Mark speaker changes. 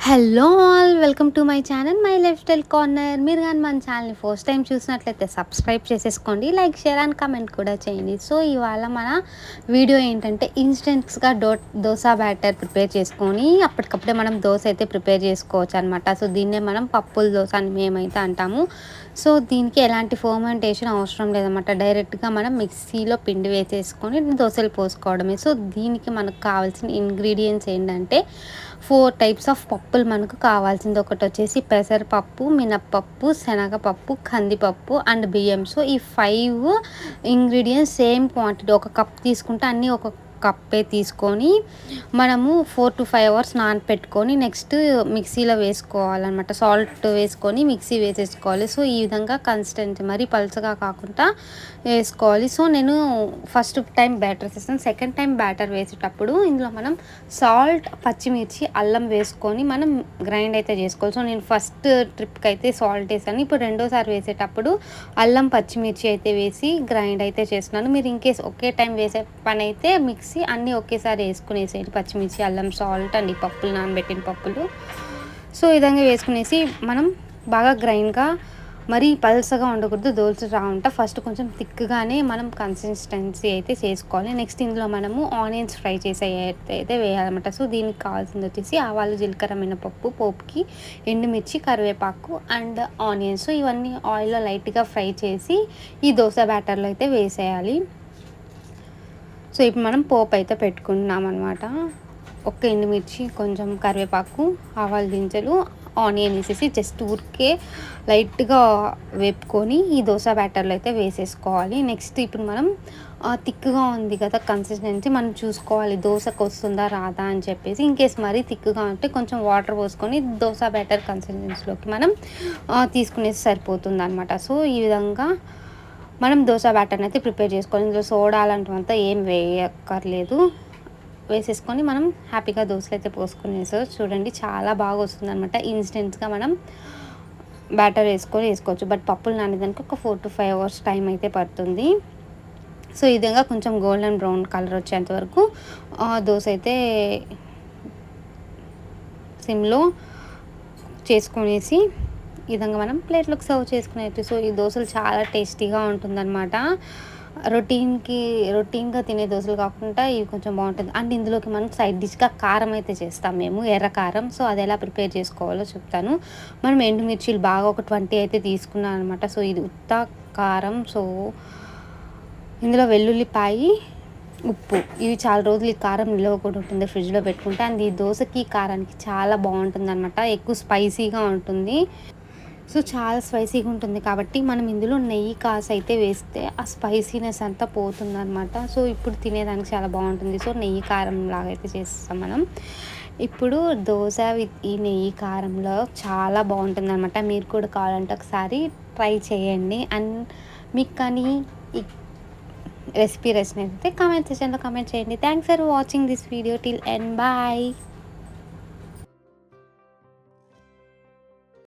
Speaker 1: Hello all welcome to my channel my life style corner. మీరు కానీ మన ఛానల్ని ఫస్ట్ టైం చూసినట్లయితే సబ్స్క్రైబ్ చేసేసుకోండి, లైక్ షేర్ అండ్ కమెంట్ కూడా చేయండి. సో ఇవాళ మన వీడియో ఏంటంటే ఇన్స్టెంట్స్గా దోశ బ్యాటర్ ప్రిపేర్ చేసుకొని అప్పటికప్పుడే మనం దోశ అయితే ప్రిపేర్ చేసుకోవచ్చు అనమాట. సో దీన్నే మనం పప్పుల దోశ అని మేమైతే అంటాము. సో దీనికి ఎలాంటి ఫర్మెంటేషన్ అవసరం లేదన్నమాట. డైరెక్ట్గా మనం మిక్సీలో పిండి వేసేసుకొని దోశలు పోసుకోవడమే. సో దీనికి మనకు కావాల్సిన ఇంగ్రీడియంట్స్ ఏంటంటే 4 టైప్స్ ఆఫ్ పప్పులు మనకు కావాల్సింది. ఒకటి వచ్చేసి పెసరపప్పు, మినప్పప్పు, శనగపప్పు, కందిపప్పు అండ్ బియ్యం. సో ఈ 5 ఇంగ్రీడియంట్స్ సేమ్ క్వాంటిటీ ఒక కప్ తీసుకుంటే అన్నీ ఒక కప్పే తీసుకొని మనము 4 to 5 అవర్స్ నానపెట్టుకొని నెక్స్ట్ మిక్సీలో వేసుకోవాలన్నమాట. సాల్ట్ వేసుకొని మిక్సీ వేసేసుకోవాలి. సో ఈ విధంగా కన్సిస్టెన్సీ మరీ పలుచగా కాకుండా వేసుకోవాలి. సో నేను ఫస్ట్ టైం బ్యాటర్ వేసేస్తాను. సెకండ్ టైం బ్యాటర్ వేసేటప్పుడు ఇందులో మనం సాల్ట్, పచ్చిమిర్చి, అల్లం వేసుకొని మనం గ్రైండ్ అయితే చేసుకోవాలి. సో నేను ఫస్ట్ ట్రిప్కి అయితే సాల్ట్ వేసాను. ఇప్పుడు రెండోసారి వేసేటప్పుడు అల్లం, పచ్చిమిర్చి అయితే వేసి గ్రైండ్ అయితే చేస్తున్నాను. మీరు ఇన్కేస్ ఒకే టైం వేసే పని అయితే మిక్సీ అన్నీ ఒకేసారి వేసుకునేసేయండి. పచ్చిమిర్చి, అల్లం, సాల్ట్ అండ్ ఈ పప్పులు, నానబెట్టిన పప్పులు. సో ఈ విధంగా వేసుకునేసి మనం బాగా గ్రైండ్గా మరీ పల్సగా ఉండకూడదు, దోల్చి రావుంట ఫస్ట్ కొంచెం థిక్గానే మనం కన్సిస్టెన్సీ అయితే చేసుకోవాలి. నెక్స్ట్ ఇందులో మనము ఆనియన్స్ ఫ్రై చేసే అయితే వేయాలన్నమాట. సో దీనికి కావాల్సింది వచ్చేసి ఆవాలు, జీలకర్ర, మినపప్పు, పోపుకి ఎండుమిర్చి, కరివేపాకు అండ్ ఆనియన్స్. సో ఇవన్నీ ఆయిల్లో లైట్గా ఫ్రై చేసి ఈ దోశ బ్యాటర్లో అయితే వేసేయాలి. సో ఇప్పుడు మనం పోపు అయితే పెట్టుకుంటున్నాం అనమాట. ఒక్క ఎండుమిర్చి, కొంచెం కరివేపాకు, ఆవాల గింజలు, ఆనియన్ వేసేసి జస్ట్ ఊరికే లైట్గా వేపుకొని ఈ దోశ బ్యాటర్లో అయితే వేసేసుకోవాలి. నెక్స్ట్ ఇప్పుడు మనం థిక్గా ఉంది కదా కన్సిస్టెన్సీ, మనం చూసుకోవాలి దోశకు వస్తుందా రాదా అని చెప్పేసి. ఇన్కేస్ మరీ థిక్గా ఉంటే కొంచెం వాటర్ పోసుకొని దోశ బ్యాటర్ కన్సిస్టెన్సీలోకి మనం తీసుకునేసి సరిపోతుంది అనమాట. సో ఈ విధంగా మనం దోశ బ్యాటర్ని అయితే ప్రిపేర్ చేసుకోవాలి. ఇందులో సోడా అలాంటివంతా ఏం వేయక్కర్లేదు. వేసేసుకొని మనం హ్యాపీగా దోశలు అయితే పోసుకునేసారు. చూడండి చాలా బాగా వస్తుంది అనమాట. ఇన్స్టెంట్గా మనం బ్యాటర్ వేసుకోవచ్చు. బట్ పప్పులు నానేదానికి ఒక 4 to 5 అవర్స్ టైం అయితే పడుతుంది. సో ఈ విధంగా కొంచెం గోల్డెన్ బ్రౌన్ కలర్ వచ్చేంత వరకు దోశ అయితే సిమ్లో చేసుకునేసి ఈ విధంగా మనం ప్లేట్లోకి సర్వ్ చేసుకునేది. సో ఈ దోశలు చాలా టేస్టీగా ఉంటుందన్నమాట. రొటీన్గా తినే దోశలు కాకుండా ఇవి కొంచెం బాగుంటుంది. అండ్ ఇందులోకి మనం సైడ్ డిష్గా కారం అయితే చేస్తాం మేము, ఎర్ర కారం. సో అది ఎలా ప్రిపేర్ చేసుకోవాలో చెప్తాను. మనం ఎండుమిర్చీలు బాగా ఒక 20 అయితే తీసుకున్నాం అనమాట. సో ఇది ఉత్త కారం. సో ఇందులో వెల్లుల్లిపాయి, ఉప్పు, ఇవి చాలా రోజులు ఈ కారం నిల్వ కూడా ఉంటుంది ఫ్రిడ్జ్లో పెట్టుకుంటే. అండ్ ఈ దోశకి కారానికి చాలా బాగుంటుంది అనమాట. ఎక్కువ స్పైసీగా ఉంటుంది. సో చాలా స్పైసీగా ఉంటుంది కాబట్టి మనం ఇందులో నెయ్యి కాసి అయితే వేస్తే ఆ స్పైసీనెస్ అంతా పోతుందన్నమాట. సో ఇప్పుడు తినేదానికి చాలా బాగుంటుంది. సో నెయ్యి కారం లాగా అయితే చేస్తాం మనం. ఇప్పుడు దోశ విత్ ఈ నెయ్యి కారంలో చాలా బాగుంటుంది అనమాట. మీరు కూడా కావాలంటే ఒకసారి ట్రై చేయండి. అండ్ మీకు కానీ ఈ రెసిపీ అయితే కామెంట్ సెక్షన్లో కామెంట్ చేయండి. Thanks for watching this video till end. Bye.